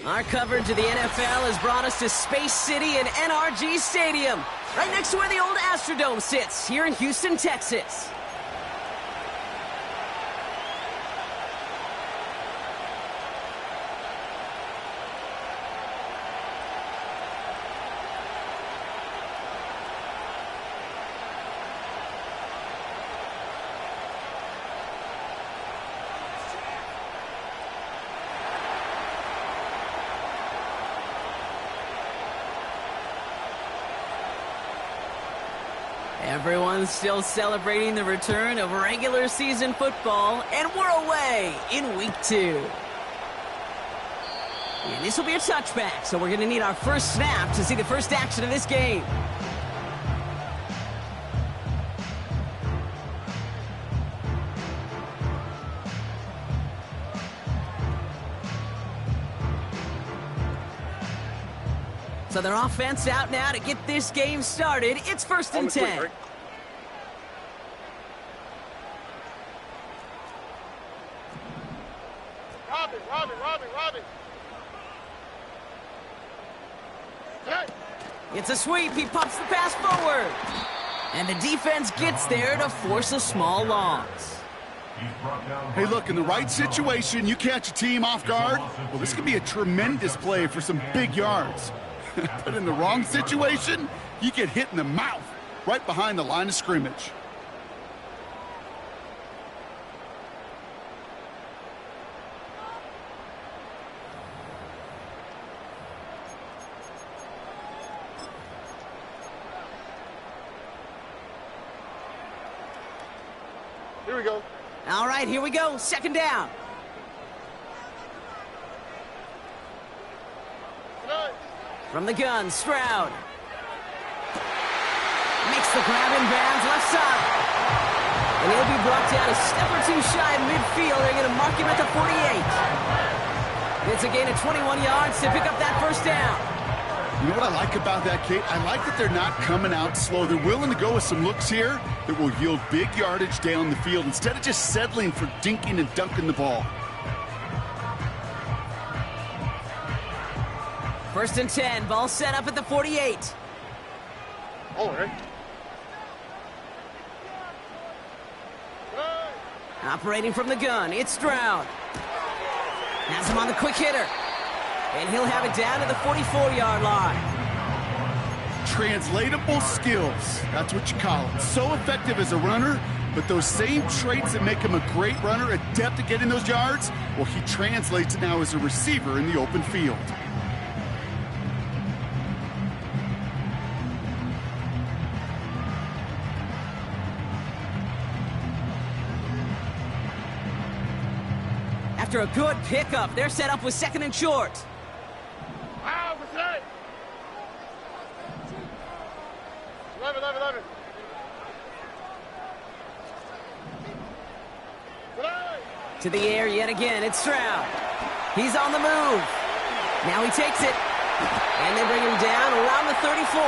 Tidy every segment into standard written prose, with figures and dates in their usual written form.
Our coverage of the NFL has brought us to Space City and NRG Stadium, right next to where the old Astrodome sits, here in Houston, Texas. Everyone's still celebrating the return of regular season football, and we're away in week 2. And this will be a touchback, so we're going to need our first snap to see the first action of this game. So their offense out now to get this game started. It's 1st and 10. Robbie. Hey. It's a sweep. He pops the pass forward. And the defense gets there to force a small loss. Hey, look, in the right situation, you catch a team off guard. Well, this could be a tremendous play for some big yards. But in the wrong situation, you get hit in the mouth right behind the line of scrimmage. Here we go. All right, here we go. 2nd down. From the gun, Stroud. Makes the grab in bounds left side. And he'll be brought down a step or 2 shy of midfield. They're going to mark him at the 48. It's a gain of 21 yards to pick up that first down. You know what I like about that, Kate? I like that they're not coming out slow. They're willing to go with some looks here that will yield big yardage down the field instead of just settling for dinking and dunking the ball. 1st and 10, ball set up at the 48. All right. Operating from the gun, it's Stroud. Has him on the quick hitter. And he'll have it down to the 44-yard line. Translatable skills. That's what you call it. So effective as a runner, but those same traits that make him a great runner, adept at getting those yards, well, he translates it now as a receiver in the open field. After a good pickup, they're set up with 2nd and short. Wow, what's that? 11. To the air yet again, it's Stroud. He's on the move. Now he takes it. And they bring him down around the 34.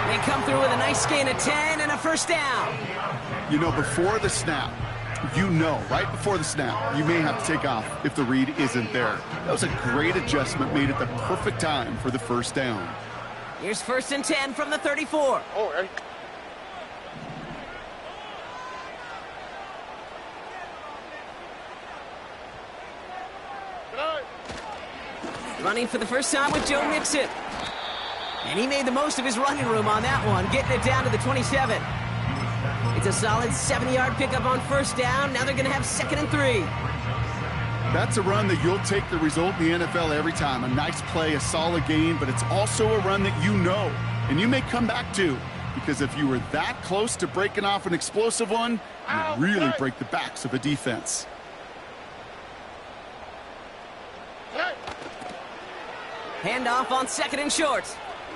They come through with a nice gain of 10 and a first down. You know, before the snap, right before the snap, you may have to take off if the read isn't there. That was a great adjustment made at the perfect time for the first down. Here's 1st and 10 from the 34. All right. Running for the first time with Joe Mixon. And he made the most of his running room on that one, getting it down to the 27. It's a solid 70-yard pickup on first down. Now they're going to have 2nd and 3. That's a run that you'll take the result in the NFL every time. A nice play, a solid gain, but it's also a run that you know, and you may come back to, because if you were that close to breaking off an explosive one, you really break the backs of a defense. Handoff on 2nd and short.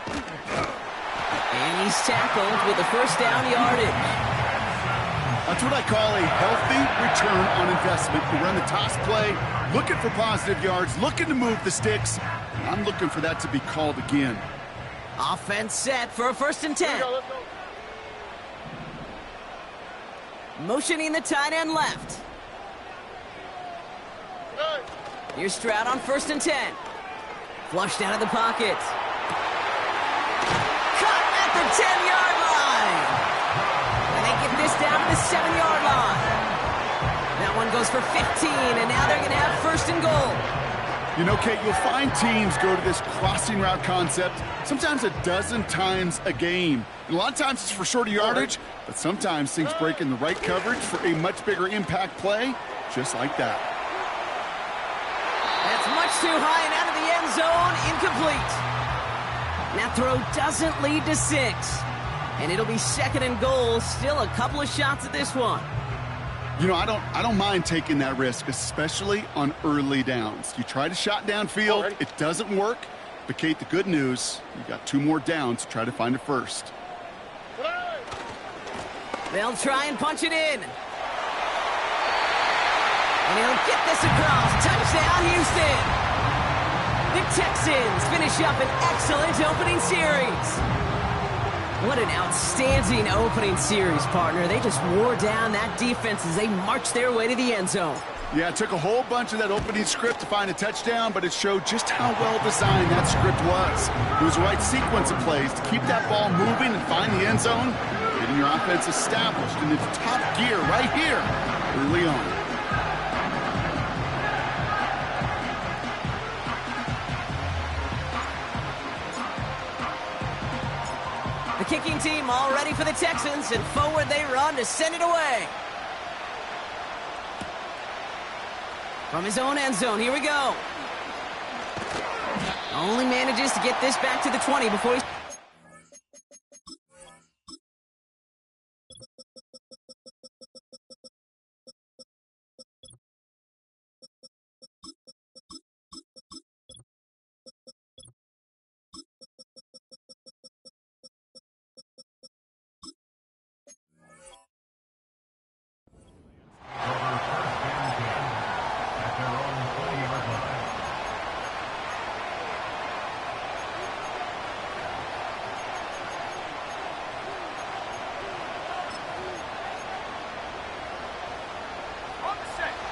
And he's tackled with the first down yardage. That's what I call a healthy return on investment. You run the toss play, looking for positive yards, looking to move the sticks. I'm looking for that to be called again. Offense set for a 1st and 10. Let's go. Motioning the tight end left. Hey. Here's Stroud on 1st and 10. Flushed out of the pocket. Cut at the 10-yard line. And they get this down to the 7-yard line. That one goes for 15, and now they're going to have 1st and goal. You know, Kate, you'll find teams go to this crossing route concept sometimes a dozen times a game. And a lot of times it's for shorter yardage, but sometimes things break in the right coverage for a much bigger impact play, just like that. That's much too high and out of the end zone, incomplete. That throw doesn't lead to 6. And it'll be 2nd and goal, still a couple of shots at this one. You know, I don't mind taking that risk, especially on early downs. You try to shot downfield, it doesn't work. But, Kate, the good news, you got 2 more downs to try to find a 1st. They'll try and punch it in. And he'll get this across. Touchdown, Houston. The Texans finish up an excellent opening series. What an outstanding opening series, partner. They just wore down that defense as they marched their way to the end zone. Yeah, it took a whole bunch of that opening script to find a touchdown, but it showed just how well designed that script was. It was the right sequence of plays to keep that ball moving and find the end zone, getting your offense established in its top gear right here early on. The kicking team all ready for the Texans, and forward they run to send it away. From his own end zone, here we go. Only manages to get this back to the 20 before he...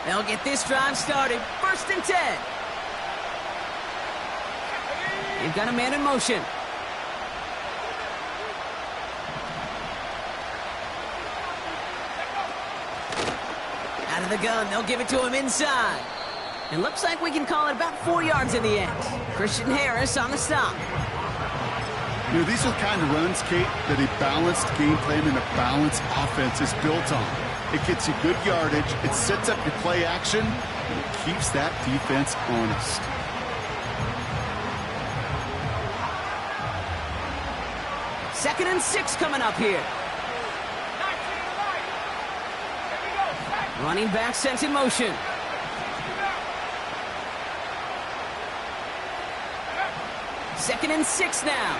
They'll get this drive started. 1st and 10. They've got a man in motion. Out of the gun, they'll give it to him inside. It looks like we can call it about 4 yards in the end. Christian Harris on the stop. You know, these are the kind of runs, Kate, that a balanced game plan and a balanced offense is built on. It gets you good yardage, it sets up your play action, and it keeps that defense honest. Second and 6 coming up here. Running back sent in motion. Second and 6 now.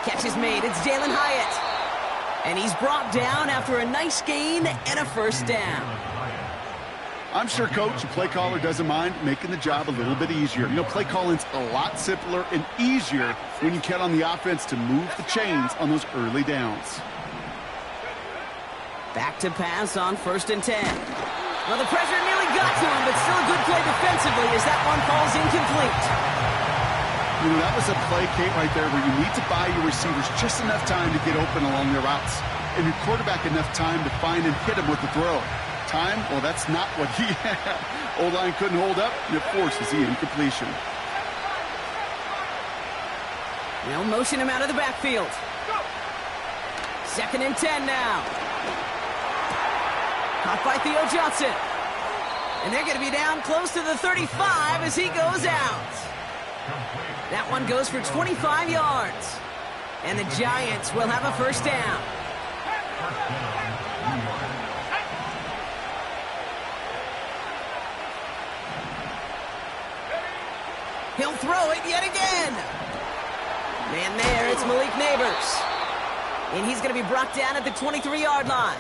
Catch is made. It's Jalen Hyatt. And he's brought down after a nice gain and a 1st down. I'm sure coach, the play caller, doesn't mind making the job a little bit easier. You know, play calling's a lot simpler and easier when you count on the offense to move the chains on those early downs. Back to pass on 1st and 10. Well, the pressure nearly got to him, but still a good play defensively as that one falls incomplete. You know, that was a play, Kate, right there where you need to buy your receivers just enough time to get open along their routes, and your quarterback enough time to find and hit him with the throw. Time, well, that's not what he had. O-line couldn't hold up, and it forces the incompletion. They'll motion him out of the backfield. 2nd and 10 now. Caught by Theo Johnson. And they're going to be down close to the 35 as he goes out. That one goes for 25 yards. And the Giants will have a 1st down. He'll throw it yet again. Man there, it's Malik Neighbors. And he's going to be brought down at the 23-yard line.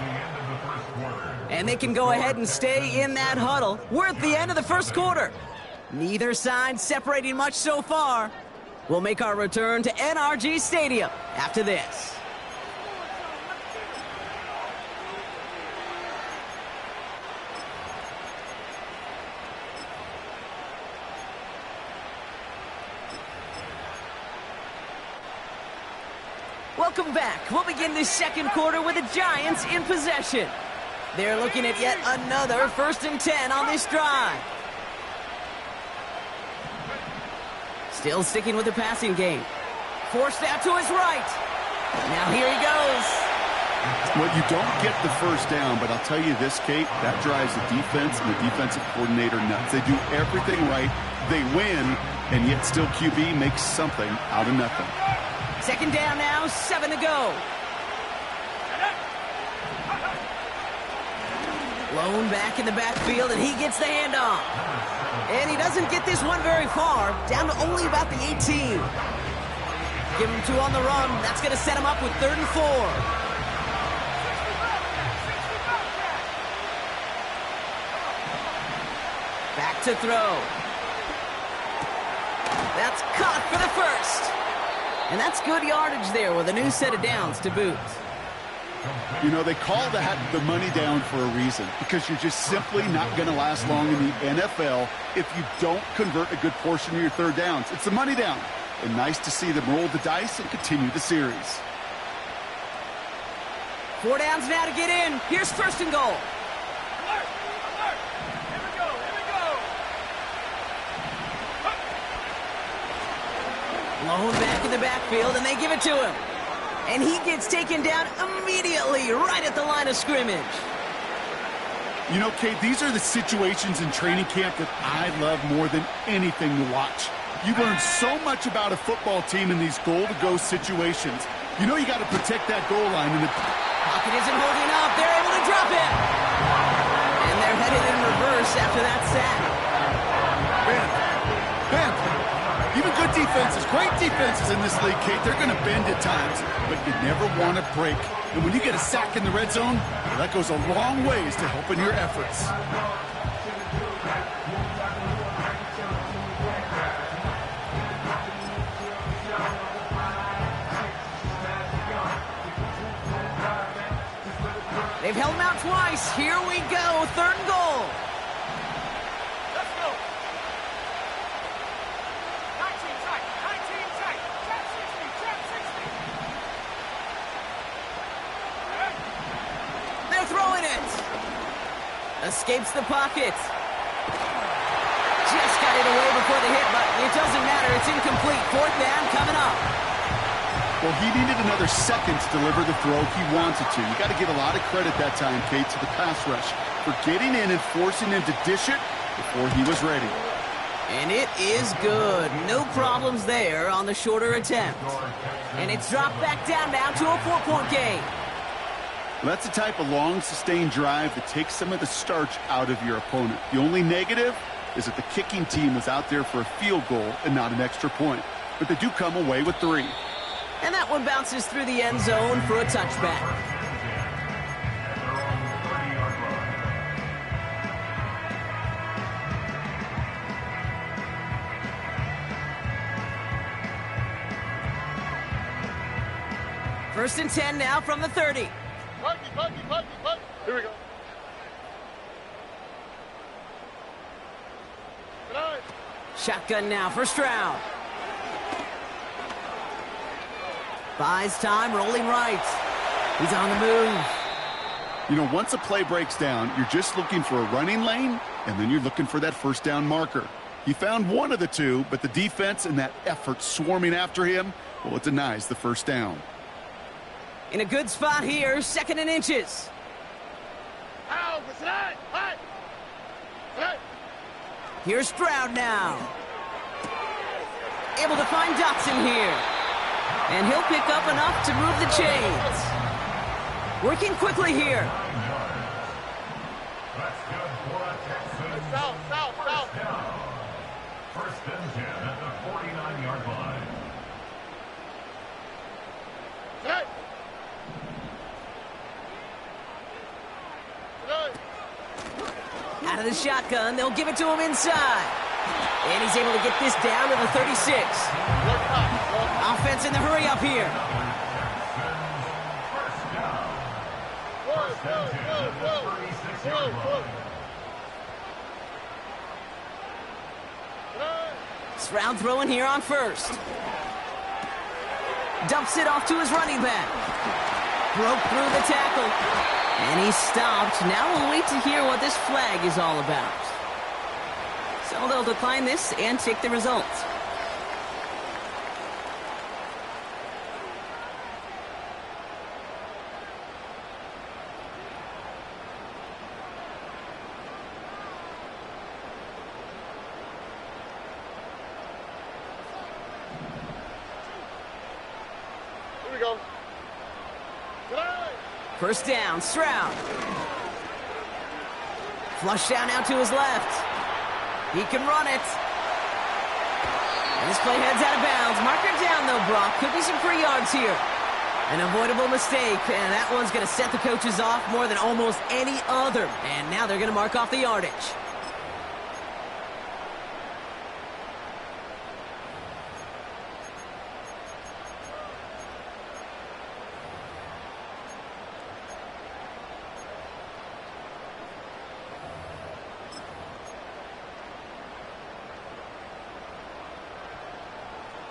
And they can go ahead and stay in that huddle. We're at the end of the 1st quarter. Neither side separating much so far. We'll make our return to NRG Stadium after this. Welcome back. We'll begin this second quarter with the Giants in possession. They're looking at yet another 1st and 10 on this drive. Still sticking with the passing game. Forced out to his right. Now here he goes. Well, you don't get the first down, but I'll tell you this, Kate, that drives the defense and the defensive coordinator nuts. They do everything right. They win, and yet still QB makes something out of nothing. 2nd down now, 7 to go. Lone back in the backfield, and he gets the handoff. And he doesn't get this one very far, down to only about the 18. Give him 2 on the run. That's going to set him up with 3rd and 4. Back to throw. That's caught for the first. And that's good yardage there with a new set of downs to boot. You know, they call that the money down for a reason, because you're just simply not going to last long in the NFL if you don't convert a good portion of your 3rd downs. It's the money down. And nice to see them roll the dice and continue the series. 4 downs now to get in. Here's 1st and goal. Lone back in the backfield, and they give it to him. And he gets taken down immediately right at the line of scrimmage. You know, Kate, these are the situations in training camp that I love more than anything to watch. You learn so much about a football team in these goal-to-go situations. You know you got to protect that goal line. And the pocket isn't holding up. They're able to drop it. And they're headed in reverse after that sack. Ben, even good defenses, great defenses in this league, Kate, they're going to bend at times, but you never want to break. And when you get a sack in the red zone, well, that goes a long ways to helping your efforts. They've held him out twice. Here we go, 3rd and goal. Let's go. 19 tight, 19 tight. Trap 60, trap 60. They're throwing it. Escapes the pocket. Just got it away before the hit button. It doesn't matter. It's incomplete. 4th down coming up. Well, he needed another second to deliver the throw he wanted to. You got to give a lot of credit that time, Kate, to the pass rush for getting in and forcing him to dish it before he was ready. And it is good. No problems there on the shorter attempt. And it's dropped back down now to a 4-point game. Well, that's the type of long, sustained drive that takes some of the starch out of your opponent. The only negative is that the kicking team was out there for a field goal and not an extra point. But they do come away with 3. And that one bounces through the end zone for a touchback. First and 10 now from the 30. Pucky. Here we go. Good. Shotgun now for Stroud. Buys time, rolling right. He's on the move. You know, once a play breaks down, you're just looking for a running lane, and then you're looking for that 1st down marker. He found one of the two, but the defense and that effort swarming after him, well, it denies the 1st down. In a good spot here, 2nd and inches. Here's Stroud now. Able to find Dotson here. And he'll pick up enough to move the chains. Working quickly here. South. 1st and 10 at the 49-yard line. Out of the shotgun, they'll give it to him inside. And he's able to get this down to the 36. Offense in the hurry up here. Stroud throwing here on 1st. Dumps it off to his running back. Broke through the tackle. And he stopped. Now we'll wait to hear what this flag is all about. So they'll decline this and take the results. Here we go. First down, Stroud. Flush down now to his left. He can run it. And this play heads out of bounds. Marker down, though, Brock. Could be some free yards here. An avoidable mistake, and that one's going to set the coaches off more than almost any other. And now they're going to mark off the yardage.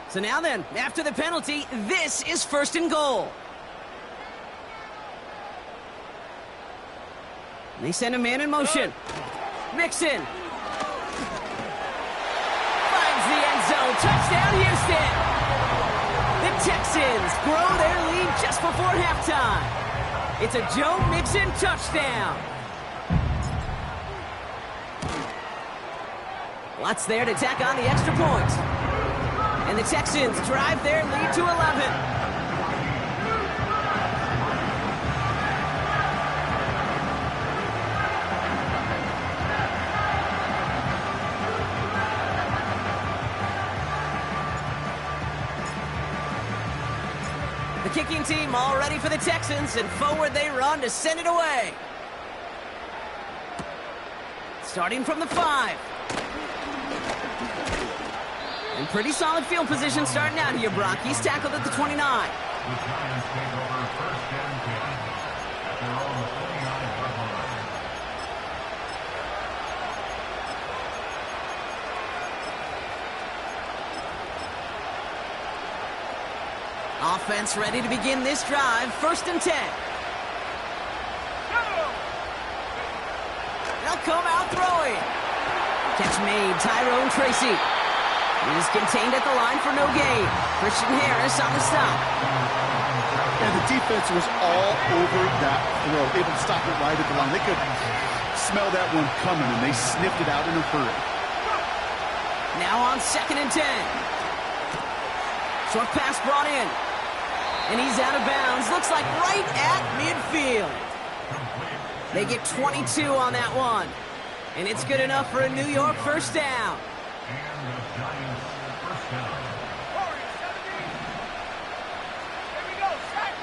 So now then, after the penalty, this is first and goal. They send a man in motion. Mixon. Finds the end zone. Touchdown, Houston. The Texans grow their lead just before halftime. It's a Joe Mixon touchdown. Watts there to tack on the extra point. And the Texans drive their lead to 11. The kicking team all ready for the Texans, and forward they run to send it away. Starting from the 5. And pretty solid field position starting out here, Brock. He's tackled at the 29. The Giants take over first and 10 at their own 49-yard line. Offense ready to begin this drive. First and 10. They'll come out throwing. Catch made, Tyrone Tracy. He's contained at the line for no gain. Christian Harris on the stop. And the defense was all over that throw, able to stop it right at the line. They could smell that one coming, and they sniffed it out in a hurry. Now on second and 10. Short pass brought in. And he's out of bounds. Looks like right at midfield. They get 22 on that one. And it's good enough for a New York first down. And the Giants first down. Here we go, set.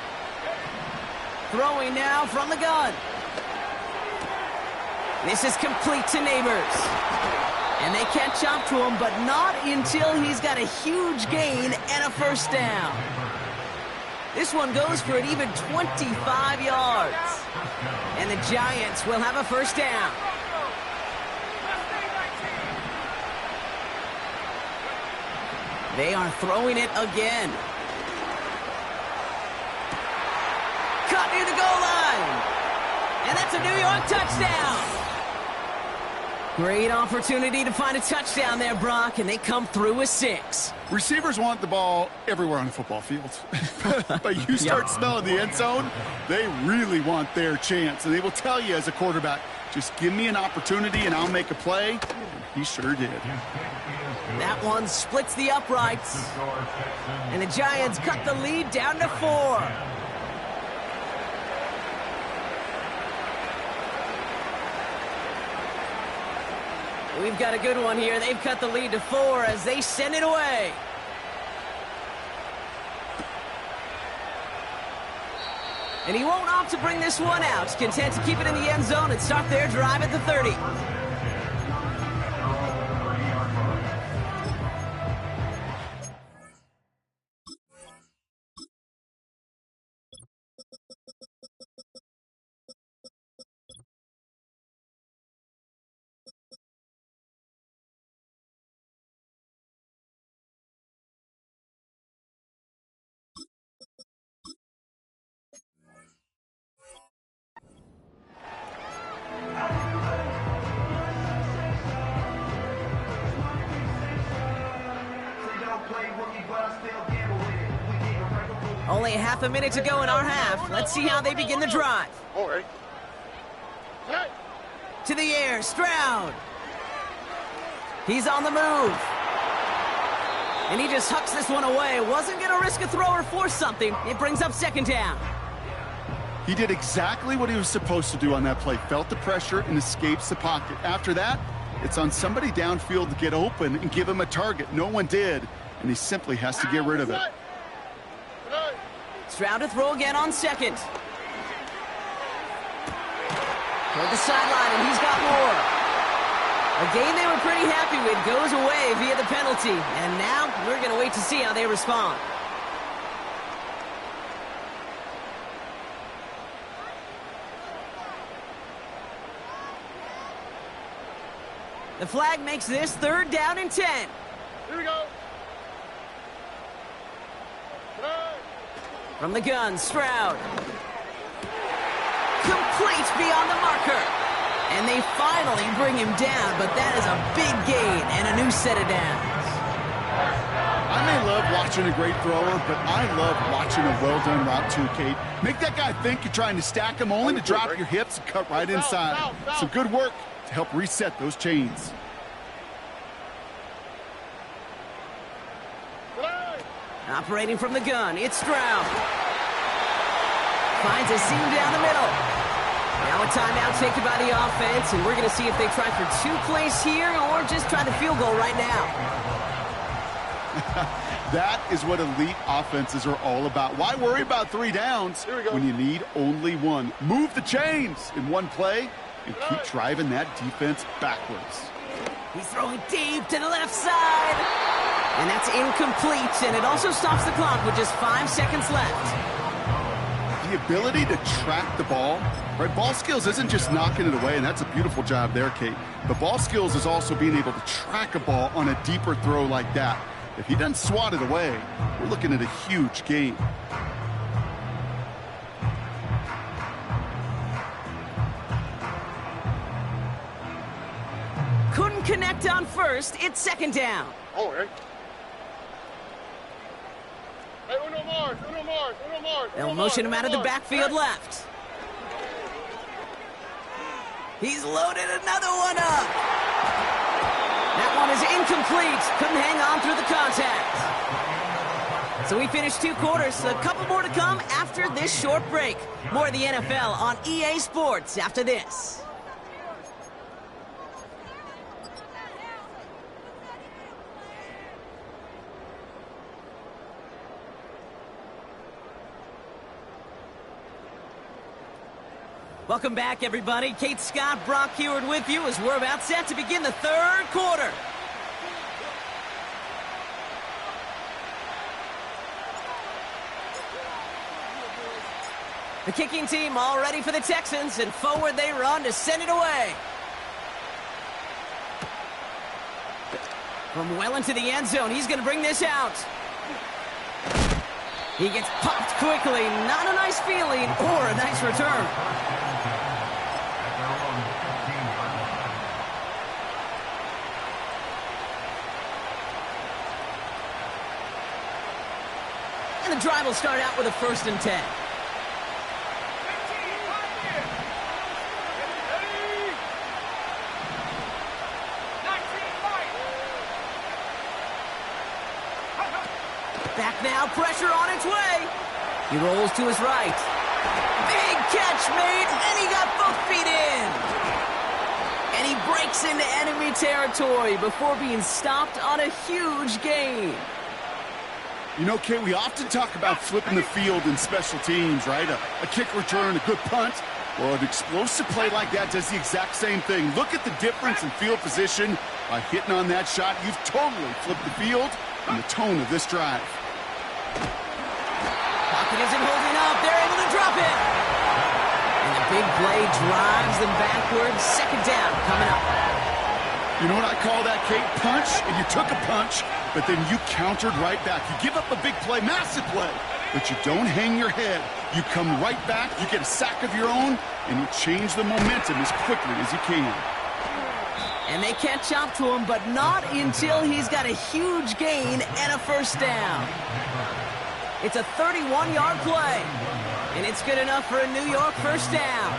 Throwing now from the gun. This is complete to Neighbors. And they catch up to him, but not until he's got a huge gain and a first down. This one goes for an even 25 yards. And the Giants will have a first down. They are throwing it again. Cut near the goal line. And that's a New York touchdown. Great opportunity to find a touchdown there, Brock, and they come through with 6. Receivers want the ball everywhere on the football field. But you start smelling the end zone, they really want their chance. And they will tell you as a quarterback, just give me an opportunity and I'll make a play. And he sure did. That one splits the uprights. And the Giants cut the lead down to 4. We've got a good one here. They've cut the lead to 4 as they send it away. And he won't opt to bring this one out. Content to keep it in the end zone and start their drive at the 30. only half a minute to go in our half. Let's see how they begin the drive. All right. To the air, Stroud. He's on the move. And he just hucks this one away. Wasn't going to risk a throw or force something. It brings up second down. He did exactly what he was supposed to do on that play. Felt the pressure and escapes the pocket. After that, it's on somebody downfield to get open and give him a target. No one did, and he simply has to get rid of it. Stroud to throw again on second. Toward the sideline, and he's got more. A game they were pretty happy with goes away via the penalty. And now we're going to wait to see how they respond. The flag makes this 3rd down and 10. Here we go. From the gun, Stroud. Complete beyond the marker. And they finally bring him down, but that is a big gain and a new set of downs. I may love watching a great thrower, but I love watching a well-done route too, Kate. Make that guy think you're trying to stack him, only to drop your hips and cut right inside. Some good work to help reset those chains. Operating from the gun, it's Stroud. Finds a seam down the middle. Now a timeout taken by the offense, and we're going to see if they try for 2 plays here or just try the field goal right now. That is what elite offenses are all about. Why worry about 3 downs when you need only 1? Move the chains in 1 play and keep driving that defense backwards. He's throwing deep to the left side. And that's incomplete, and it also stops the clock with just 5 seconds left. The ability to track the ball, right? Ball skills isn't just knocking it away, and that's a beautiful job there, Kate. But ball skills is also being able to track a ball on a deeper throw like that. If he doesn't swat it away, we're looking at a huge gain. Couldn't connect on first. It's 2nd down. All right. Hey, uno more. They'll motion him out of the backfield left. He's loaded another one up. That one is incomplete. Couldn't hang on through the contact. So we finished 2 quarters. A couple more to come after this short break. More of the NFL on EA Sports after this. Welcome back, everybody. Kate Scott, Brock Heward with you as we're about set to begin the 3rd quarter. The kicking team all ready for the Texans, and forward they run to send it away. From well into the end zone, he's going to bring this out. He gets popped quickly. Not a nice feeling or a nice return. And the drive will start out with a 1st and 10. Back now, pressure on its way. He rolls to his right. Big catch made, and he got both feet in. And he breaks into enemy territory before being stopped on a huge gain. You know, Kate, we often talk about flipping the field in special teams, right? A kick return, a good punt. Well, an explosive play like that does the exact same thing. Look at the difference in field position. By hitting on that shot, you've totally flipped the field and the tone of this drive. Pocket isn't holding up. They're able to drop it. And the big play drives them backwards. 2nd down coming up. You know what I call that, Kate? Punch, and you took a punch, but then you countered right back. You give up a big play, massive play, but you don't hang your head. You come right back, you get a sack of your own, and you change the momentum as quickly as you can. And they catch up to him, but not until he's got a huge gain and a 1st down. It's a 31-yard play. And it's good enough for a New York first down.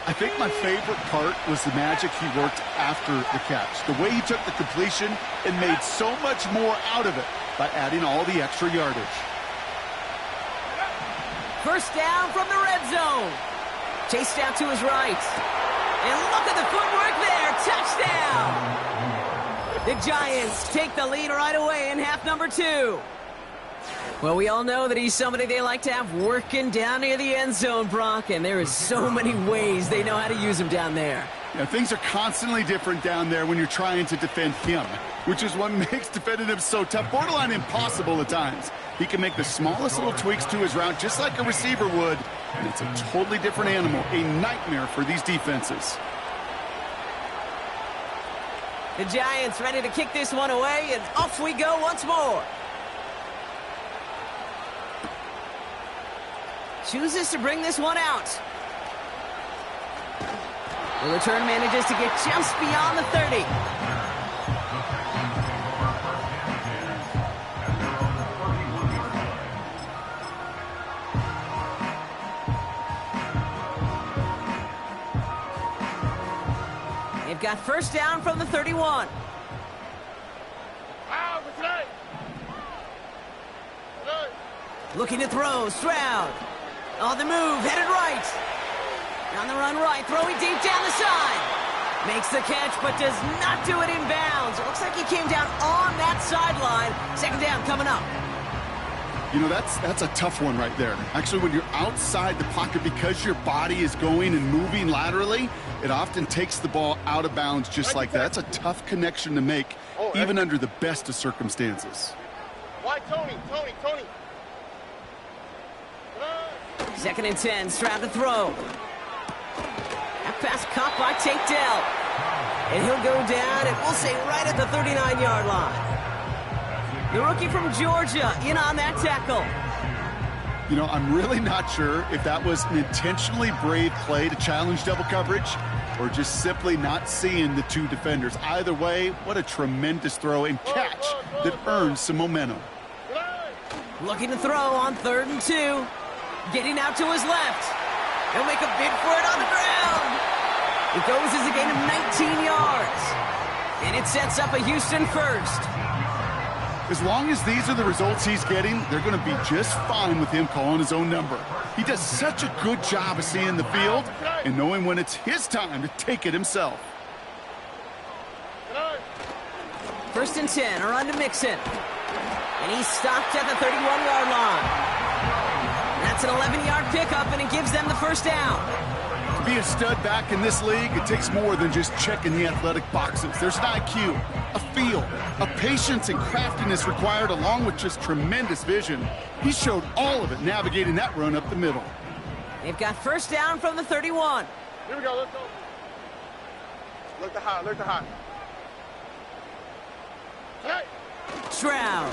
I think my favorite part was the magic he worked after the catch. The way he took the completion and made so much more out of it by adding all the extra yardage. First down from the red zone. Chased out to his right. And look at the footwork there. Touchdown! The Giants take the lead right away in half number 2. Well, we all know that he's somebody they like to have working down near the end zone, Brock, and there is so many ways they know how to use him down there. Yeah, things are constantly different down there when you're trying to defend him, which is what makes defending him so tough, borderline impossible at times. He can make the smallest little tweaks to his route just like a receiver would, and it's a totally different animal, a nightmare for these defenses. The Giants ready to kick this one away, and off we go once more. Chooses to bring this one out. The return manages to get just beyond the 30. They've got first down from the 31. Looking to throw, Stroud. On the move, headed right. On the run right, throwing deep down the side. Makes the catch, but does not do it in bounds. It looks like he came down on that sideline. Second down coming up. You know, that's a tough one right there. Actually, when you're outside the pocket because your body is going and moving laterally, it often takes the ball out of bounds just like that. That's a tough connection to make, even under the best of circumstances. Why, Tony? Second and 10, Stroud to throw. That pass caught by Tank Dell. And he'll go down, and we'll say right at the 39-yard line. The rookie from Georgia in on that tackle. You know, I'm really not sure if that was an intentionally brave play to challenge double coverage or just simply not seeing the two defenders. Either way, what a tremendous throw and catch that earns some momentum. Looking to throw on 3rd and 2. Getting out to his left. He'll make a bid for it on the ground. It goes as a gain of 19 yards. And it sets up a Houston first. As long as these are the results he's getting, they're going to be just fine with him calling his own number. He does such a good job of seeing the field and knowing when it's his time to take it himself. 1st and 10, a run to Mixon. And he's stopped at the 31-yard line. That's an 11-yard pickup, and it gives them the first down. To be a stud back in this league, it takes more than just checking the athletic boxes. There's an IQ, a feel, a patience and craftiness required along with just tremendous vision. He showed all of it navigating that run up the middle. They've got first down from the 31. Here we go, let's go. Look to high. Hey. Stroud.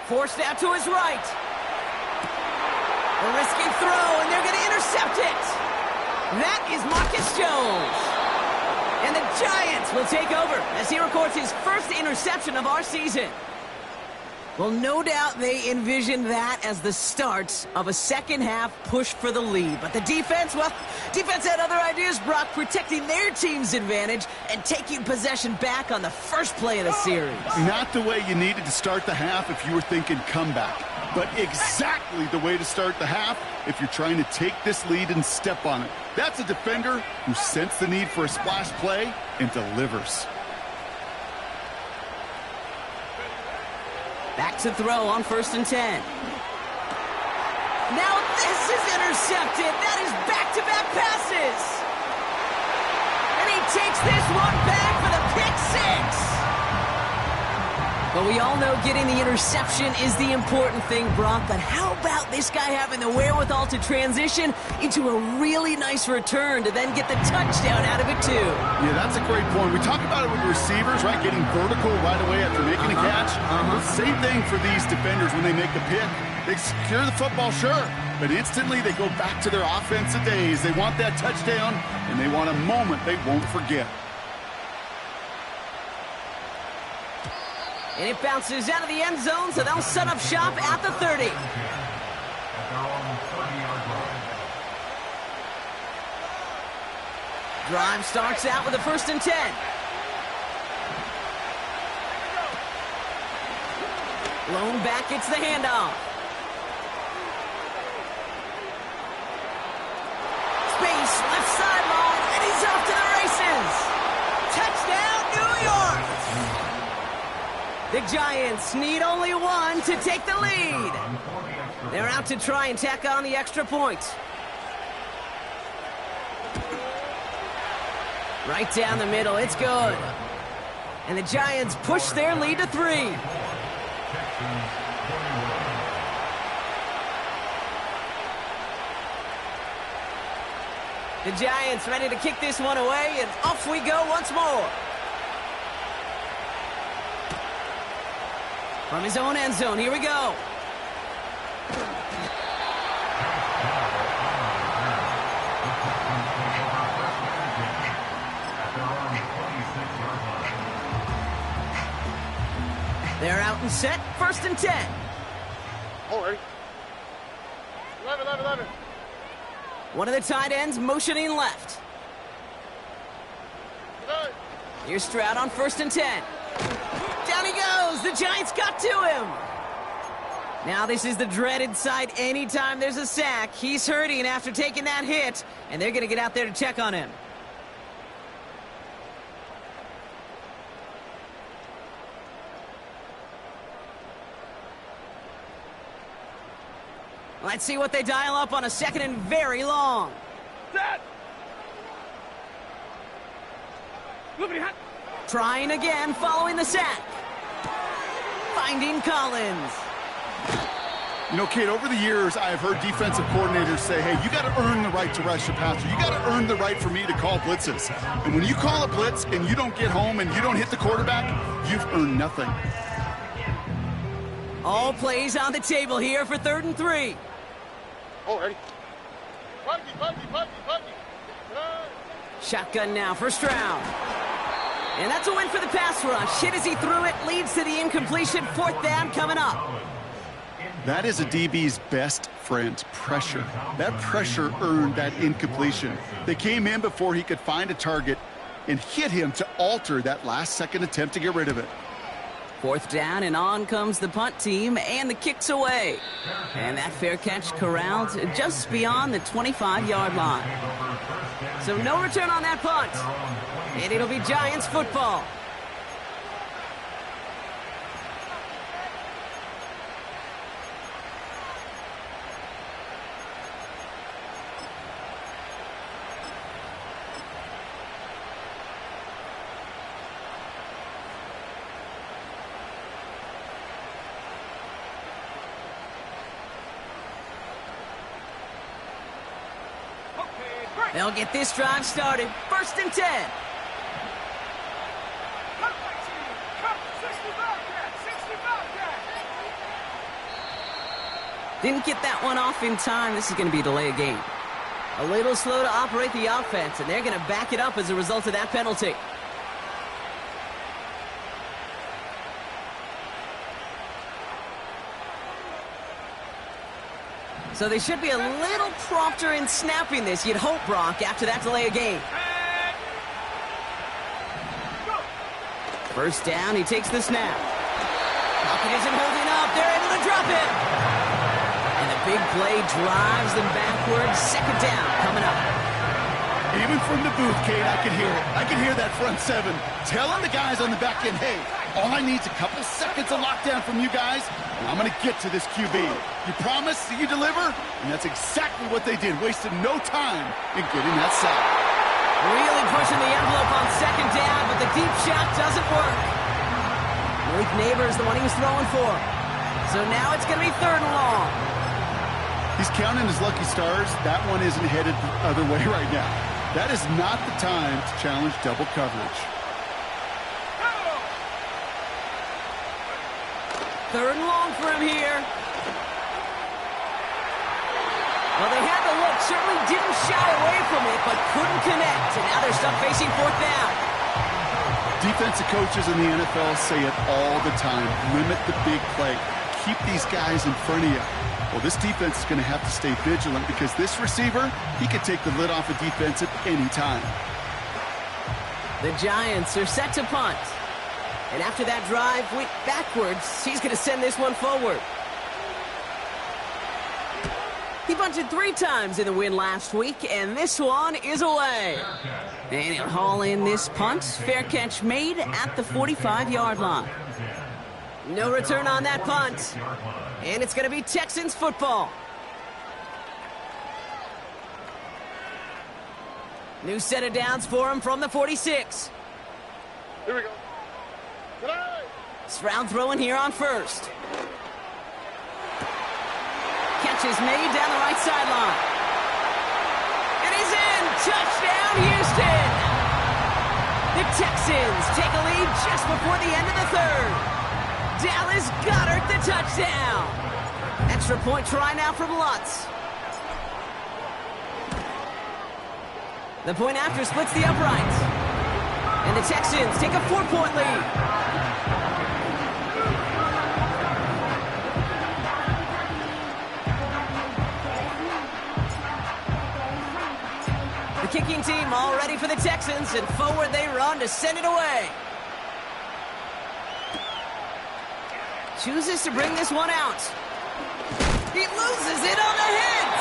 Forced out to his right. A risky throw, and they're going to intercept it. That is Marcus Jones. And the Giants will take over as he records his first interception of our season. Well, no doubt they envisioned that as the start of a second-half push for the lead. But the defense, well, defense had other ideas, Brock, protecting their team's advantage and taking possession back on the first play of the series. Not the way you needed to start the half if you were thinking comeback, but exactly the way to start the half if you're trying to take this lead and step on it. That's a defender who sensed the need for a splash play and delivers. Back to throw on 1st and 10. Now this is intercepted. That is back-to-back passes. And he takes this one back for the pick six. But we all know getting the interception is the important thing, Brock. But how about this guy having the wherewithal to transition into a really nice return to then get the touchdown out of it, too? Yeah, that's a great point. We talk about it with receivers, right? Getting vertical right away after making a catch. Same thing for these defenders when they make a pick. They secure the football, sure, but instantly they go back to their offensive days. They want that touchdown, and they want a moment they won't forget. And it bounces out of the end zone, so they'll set up shop at the 30. At their own 30-yard line. Drive starts out with a 1st and 10. Lone back gets the handoff. Space, left sideline, and he's off to the races. Touchdown, New York! The Giants need only one to take the lead. They're out to try and tack on the extra point. Right down the middle, it's good. And the Giants push their lead to 3. The Giants ready to kick this one away, and off we go once more. From his own end zone, here we go. They're out and set, 1st and 10. Oh, ready? 11. One of the tight ends motioning left. Here's Stroud on 1st and 10. Down he goes. The Giants got to him. Now this is the dreaded sight anytime there's a sack. He's hurting after taking that hit, and they're going to get out there to check on him. Let's see what they dial up on a 2nd and very long. Set! Trying again following the sack. Finding Collins. You know, Kate, over the years, I have heard defensive coordinators say, hey, you got to earn the right to rush your passer. You got to earn the right for me to call blitzes. And when you call a blitz and you don't get home and you don't hit the quarterback, you've earned nothing. All plays on the table here for 3rd and 3. Oh, ready? Shotgun now for Stroud. And that's a win for the pass rush. Hit as he threw it, leads to the incompletion. 4th down coming up. That is a DB's best friend, pressure. That pressure earned that incompletion. They came in before he could find a target and hit him to alter that last-second attempt to get rid of it. 4th down, and on comes the punt team, and the kick's away. And that fair catch corralled just beyond the 25-yard line. So no return on that punt. And it'll be Giants football. They'll get this drive started. 1st and 10. Didn't get that one off in time. This is going to be a delay of game. A little slow to operate the offense, and they're going to back it up as a result of that penalty. So they should be a little prompter in snapping this, you'd hope, Brock, after that delay of game. 1st down, he takes the snap. Pocket isn't holding up. They're able to drop it. And the big play drives them backwards. 2nd down coming up. Even from the booth, Kate, I can hear it. I can hear that front 7 telling the guys on the back end, hey, all I need is a couple seconds of lockdown from you guys, and I'm going to get to this QB. You promise that you deliver? And that's exactly what they did. Wasted no time in getting that sack. Really pushing the envelope on 2nd down, but the deep shot doesn't work. Malik Neighbors, the one he was throwing for. So now it's going to be 3rd and long. He's counting his lucky stars. That one isn't headed the other way right now. That is not the time to challenge double coverage. 3rd and long for him here. Well, they had the look, certainly didn't shy away from it, but couldn't connect. And now they're stuck facing 4th down. Defensive coaches in the NFL say it all the time. Limit the big play. Keep these guys in front of you. Well, this defense is going to have to stay vigilant because this receiver, he could take the lid off a defense at any time. The Giants are set to punt. And after that drive went backwards, he's going to send this one forward. He bunted 3 times in the win last week, and this one is away. And he'll haul in this punt. Fair catch made at the 45-yard line. No return on that punt. And it's going to be Texans football. New set of downs for him from the 46. Here we go. Stroud throwing here on first. Catch is made down the right sideline. And he's in. Touchdown, Houston. The Texans take a lead just before the end of the third. Dallas Goedert the touchdown. Extra point try now from Lutz. The point after splits the uprights. And the Texans take a 4-point lead. The kicking team all ready for the Texans, and forward they run to send it away. Chooses to bring this one out. He loses it on the hit.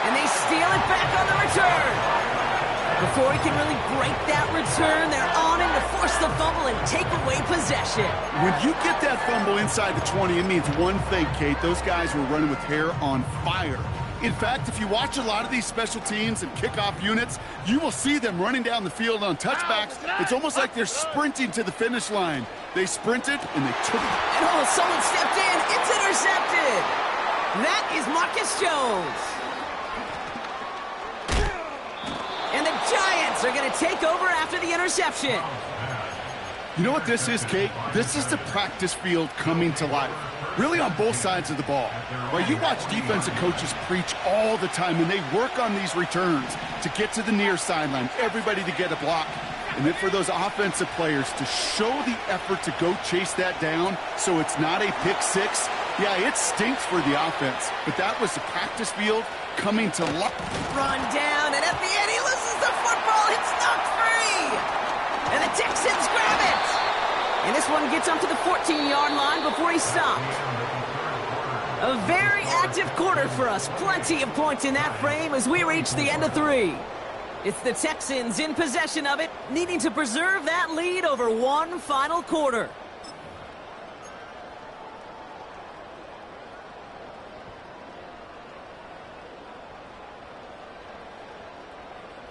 And they steal it back on the return. Before he can really break that return, they're on him to force the fumble and take away possession. When you get that fumble inside the 20, it means one thing, Kate. Those guys were running with hair on fire. In fact, if you watch a lot of these special teams and kickoff units, you will see them running down the field on touchbacks. It's almost like they're sprinting to the finish line. They sprinted, and they took it. And oh, someone stepped in. It's intercepted. That is Marcus Jones. And the Giants are going to take over after the interception. You know what this is, Kate? This is the practice field coming to life. Really on both sides of the ball. Well, you watch defensive coaches preach all the time, and they work on these returns to get to the near sideline, everybody to get a block. And then for those offensive players to show the effort to go chase that down so it's not a pick six. Yeah, it stinks for the offense, but that was the practice field coming to life. Run down, and at the end he loses the football. It's knocked free. And the Texans grab it. And this one gets up to the 14-yard line before he's stopped. A very active quarter for us. Plenty of points in that frame as we reach the end of 3. It's the Texans in possession of it, needing to preserve that lead over one final quarter.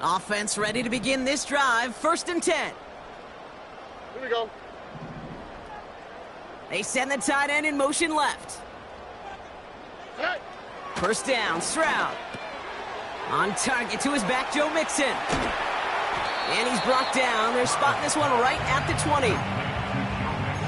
Offense ready to begin this drive. 1st and 10. Here we go. They send the tight end in motion left. Hey. 1st down, Stroud. On target to his back, Joe Mixon. And he's brought down. They're spotting this one right at the 20.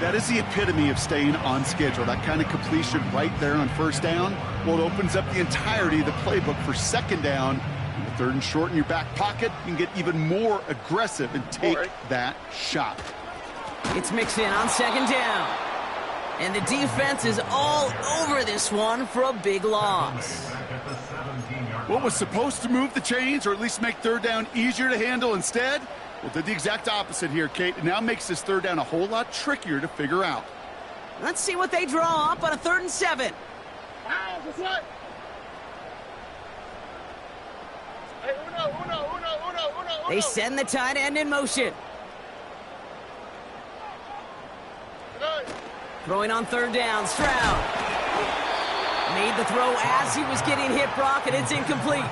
That is the epitome of staying on schedule. That kind of completion right there on 1st down. Well, it opens up the entirety of the playbook for 2nd down. And the 3rd and short in your back pocket, you can get even more aggressive and take that shot. It's Mixon on 2nd down. And the defense is all over this one for a big loss. What was supposed to move the chains or at least make 3rd down easier to handle instead? Well, did the exact opposite here, Kate. It now makes this 3rd down a whole lot trickier to figure out. Let's see what they draw up on a 3rd and 7. They send the tight end in motion. Throwing on 3rd down, Stroud. Made the throw as he was getting hit, Brock, and it's incomplete.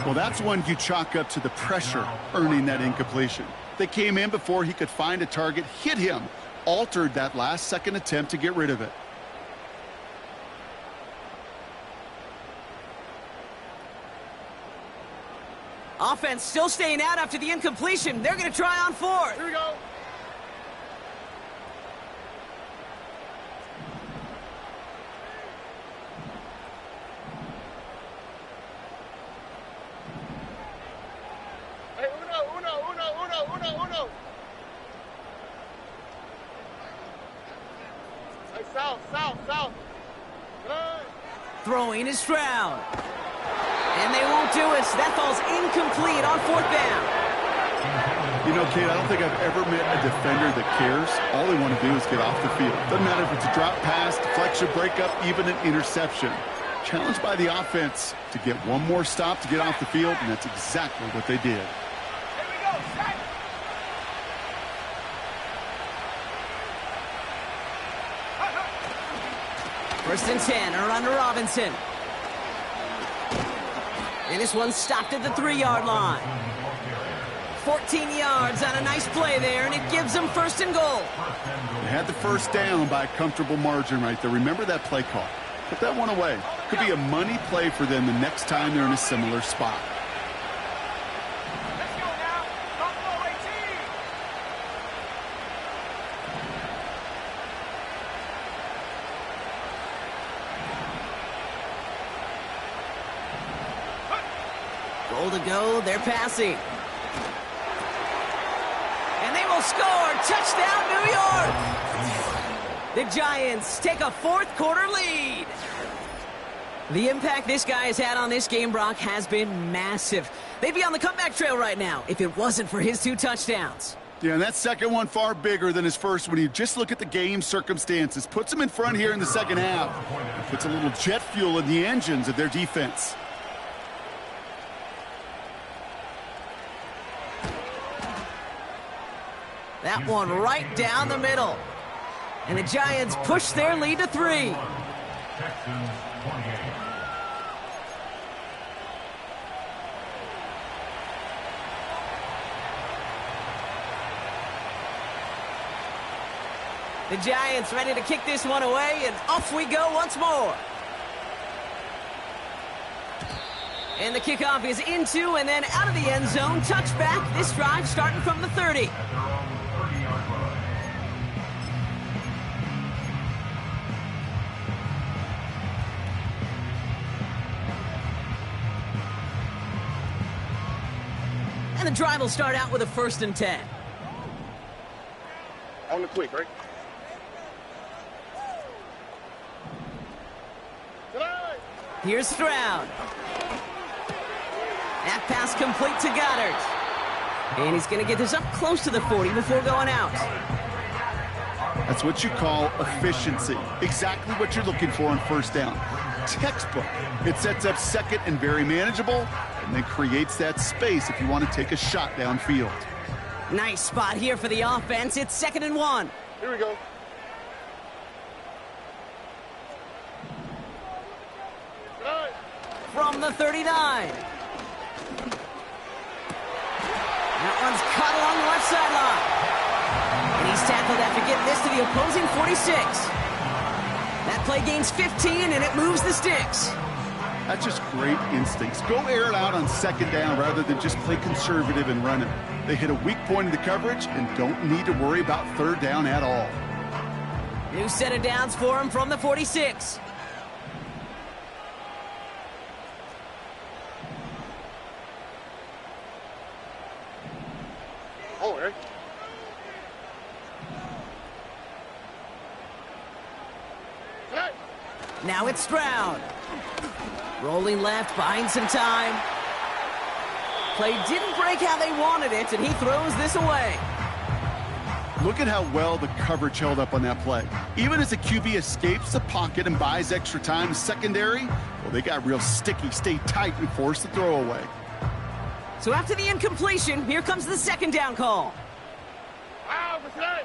Well, that's one you chalk up to the pressure earning that incompletion. They came in before he could find a target, hit him, altered that last-second attempt to get rid of it. Offense still staying out after the incompletion. They're going to try on 4th. Here we go. South. Throwing is Stroud. And they won't do it. That fall's incomplete on 4th down. You know, Kate, I don't think I've ever met a defender that cares. All they want to do is get off the field. Doesn't matter if it's a drop pass, deflection, breakup, even an interception. Challenged by the offense to get one more stop to get off the field, and that's exactly what they did. Here we go. Set. 1st and 10, or under Robinson. And this one's stopped at the 3-yard line. 14 yards on a nice play there, and it gives them 1st and goal. They had the 1st down by a comfortable margin right there. Remember that play call. Put that one away. Could be a money play for them the next time they're in a similar spot. Let's go now. Buffalo 18. Goal to go, they're passing. And they will score! Touchdown, New York! The Giants take a 4th quarter lead. The impact this guy has had on this game, Brock, has been massive. They'd be on the comeback trail right now if it wasn't for his 2 touchdowns. Yeah, and that second one far bigger than his first when you just look at the game circumstances. Puts them in front here in the second half. Puts a little jet fuel in the engines of their defense. That one right down the middle. And the Giants push their lead to 3. Texans 28. The Giants ready to kick this one away, and off we go once more. And the kickoff is into and then out of the end zone. Touchback. This drive starting from the 30. At their own 30-yard line. And the drive will start out with a 1st and 10. On the quick, right? Here's Stroud. That pass complete to Goddard. And he's going to get this up close to the 40 before going out. That's what you call efficiency. Exactly what you're looking for on 1st down. Textbook. It sets up 2nd and very manageable, and then creates that space if you want to take a shot downfield. Nice spot here for the offense. It's 2nd and 1. Here we go. From the 39. That one's caught along the left sideline. And he's tackled after getting this to the opposing 46. That play gains 15, and it moves the sticks. That's just great instincts. Go air it out on 2nd down rather than just play conservative and run it. They hit a weak point in the coverage and don't need to worry about 3rd down at all. New set of downs for him from the 46. Oh, Eric. Now it's Stroud. Rolling left, buying some time. Play didn't break how they wanted it, and he throws this away. Look at how well the coverage held up on that play. Even as the QB escapes the pocket and buys extra time, secondary, well, they got real sticky, stay tight, and force the throw away. So after the incompletion, here comes the 2nd down call. Wow, what's that?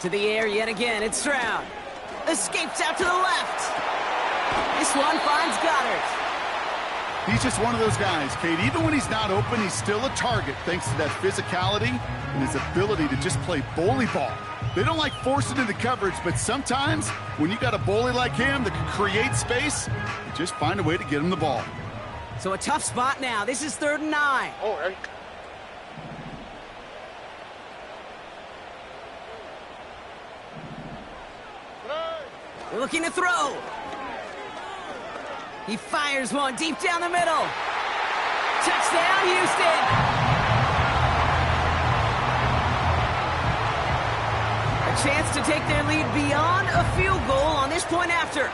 To the air yet again, it's Stroud. Escapes out to the left. This one finds Goddard. He's just one of those guys, Kate. Even when he's not open, he's still a target thanks to that physicality and his ability to just play bully ball. They don't like forcing into coverage, but sometimes when you got a bully like him that can create space, you just find a way to get him the ball. So a tough spot now. This is 3rd and 9. Oh, Eric. Looking to throw. He fires one deep down the middle. Touchdown, Houston. chance to take their lead beyond a field goal on this point after.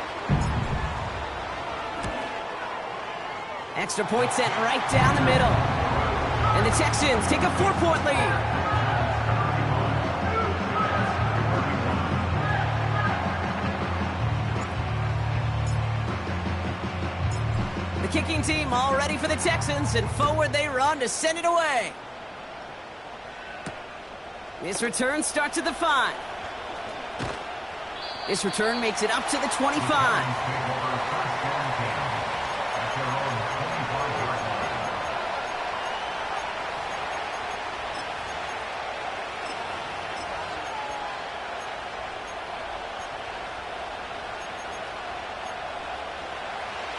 Extra point sent right down the middle. And the Texans take a 4-point lead. The kicking team all ready for the Texans, and forward they run to send it away. This return starts at the 5. This return makes it up to the 25.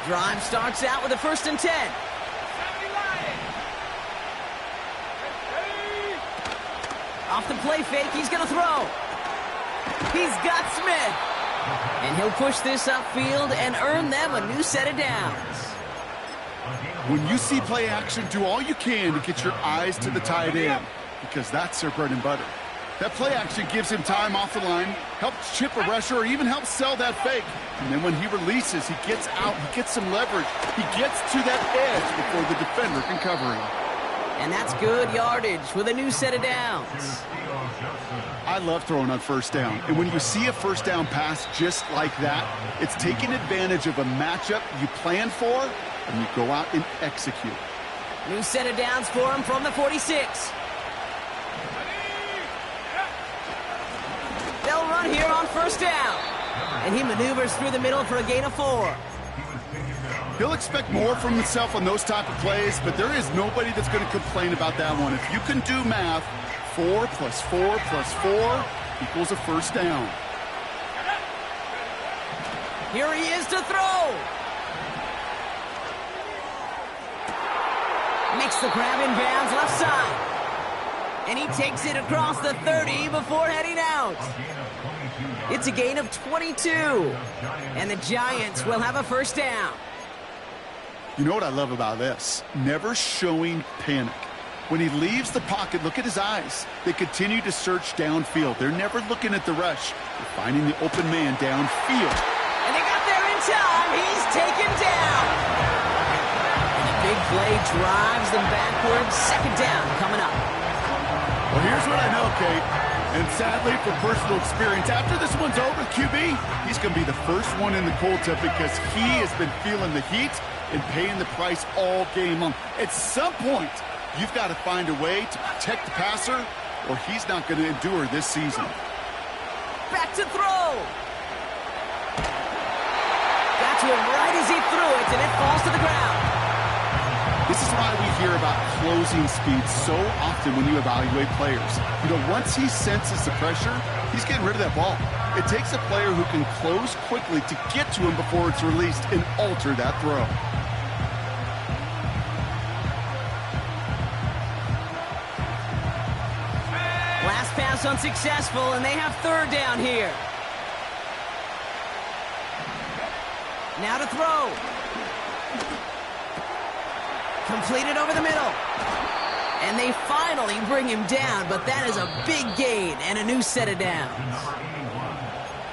Drive starts out with a 1st and 10. Off the play fake, he's going to throw. He's got Smith. And he'll push this upfield and earn them a new set of downs. When you see play action, do all you can to get your eyes to the tight end, because that's their bread and butter. That play action gives him time off the line, helps chip a rusher, or even helps sell that fake. And then when he releases, he gets out, he gets some leverage. He gets to that edge before the defender can cover him. And that's good yardage with a new set of downs. I love throwing on 1st down. And when you see a 1st down pass just like that, it's taking advantage of a matchup you plan for, and you go out and execute. New set of downs for him from the 46. They'll run here on 1st down. And he maneuvers through the middle for a gain of 4. He'll expect more from himself on those type of plays, but there is nobody that's going to complain about that one. If you can do math, 4 plus 4 plus 4 equals a 1st down. Here he is to throw. Makes the grab in bounds left side. And he takes it across the 30 before heading out. It's a gain of 22. And the Giants will have a 1st down. You know what I love about this? Never showing panic. When he leaves the pocket, look at his eyes. They continue to search downfield. They're never looking at the rush. They're finding the open man downfield. And they got there in time. He's taken down. And a big play drives them backwards. 2nd down coming up. Well, here's what I know, Kate. And sadly, from personal experience, after this one's over, QB, he's going to be the first one in the cold tub because he has been feeling the heat and paying the price all game long. At some point, you've got to find a way to protect the passer, or he's not going to endure this season. Back to throw. Got to him right as he threw it, and it falls to the ground. This is why we hear about closing speed so often when you evaluate players. You know, once he senses the pressure, he's getting rid of that ball. It takes a player who can close quickly to get to him before it's released and alter that throw. Last pass unsuccessful, and they have 3rd down here. Now to throw. Completed over the middle. And they finally bring him down, but that is a big gain and a new set of downs.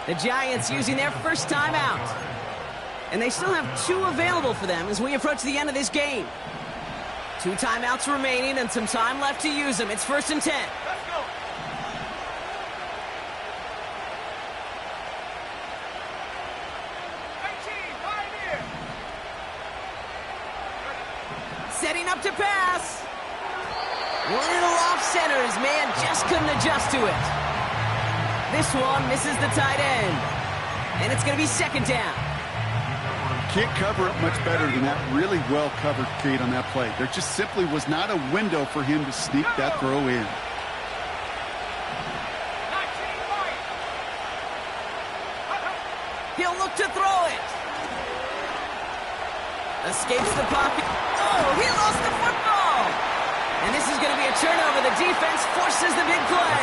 The Giants using their 1st timeout. And they still have 2 available for them as we approach the end of this game. 2 timeouts remaining and some time left to use them. It's 1st and 10. Let's go. Setting up to pass. Little off center. His man just couldn't adjust to it. This one misses the tight end. And it's going to be 2nd down. Can't cover it much better than that. Really well covered, Kate, on that play. There just simply was not a window for him to sneak that throw in. He'll look to throw it. Escapes the pocket. Oh, he lost the football. And this is going to be a turnover. The defense forces the big play.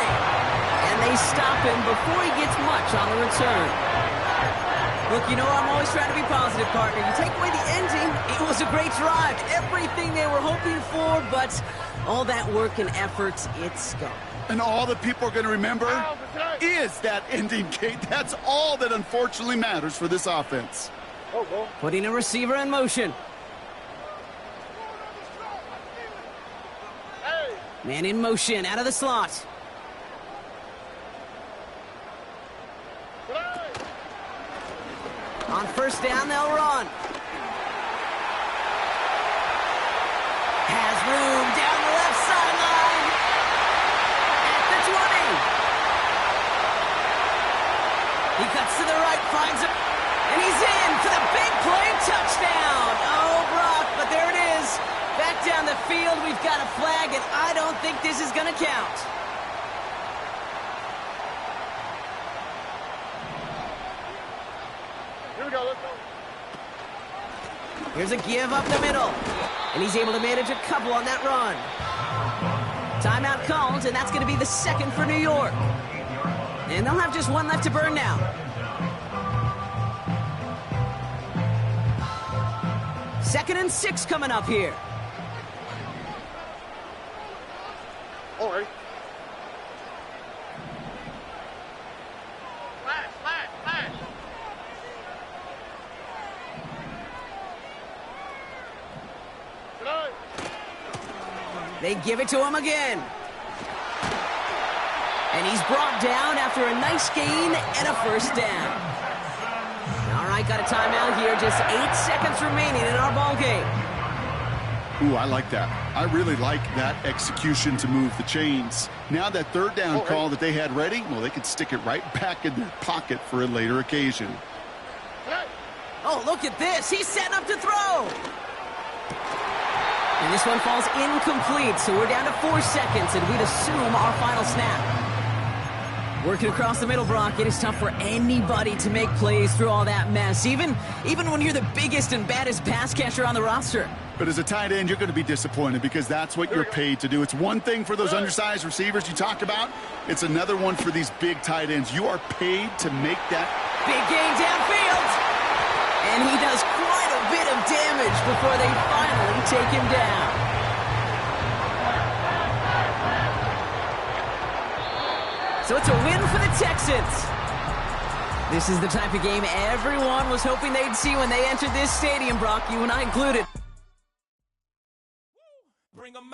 And they stop him before he gets much on the return. Look, you know I'm always trying to be positive, partner. You take away the ending, it was a great drive. Everything they were hoping for, but All that work and effort, it's gone. And all that people are going to remember is that ending, Kate. That's all that unfortunately matters for this offense. Putting a receiver in motion. Man in motion, out of the slot. On first down, they'll run. Has room down the left sideline. At the 20. He cuts to the right, finds him. And he's in for the big play touchdown. Oh, Brock, but there it is. Back down the field, we've got a flag, and I don't think this is going to count. Here we go, let's go. Here's a give up the middle. And he's able to manage a couple on that run. Timeout called, and that's going to be the second for New York. And they'll have just one left to burn now. Second and 6 coming up here. All right. Flash. Good. They give it to him again. And he's brought down after a nice gain and a first down. All right, got a timeout here. Just 8 seconds remaining in our ball game. Ooh, I like that. I really like that execution to move the chains. Now that third down call that they had ready, well, they could stick it right back in their pocket for a later occasion. Oh, look at this. He's setting up to throw. And this one falls incomplete, so we're down to 4 seconds, and we'd assume our final snap. Working across the middle, Brock, it is tough for anybody to make plays through all that mess, even when you're the biggest and baddest pass catcher on the roster. But as a tight end, you're going to be disappointed because that's what you're paid to do. It's one thing for those undersized receivers you talk about. It's another one for these big tight ends. You are paid to make that. Big gain downfield. And he does quite a bit of damage before they finally take him down. So it's a win for the Texans. This is the type of game everyone was hoping they'd see when they entered this stadium, Brock, you and I included.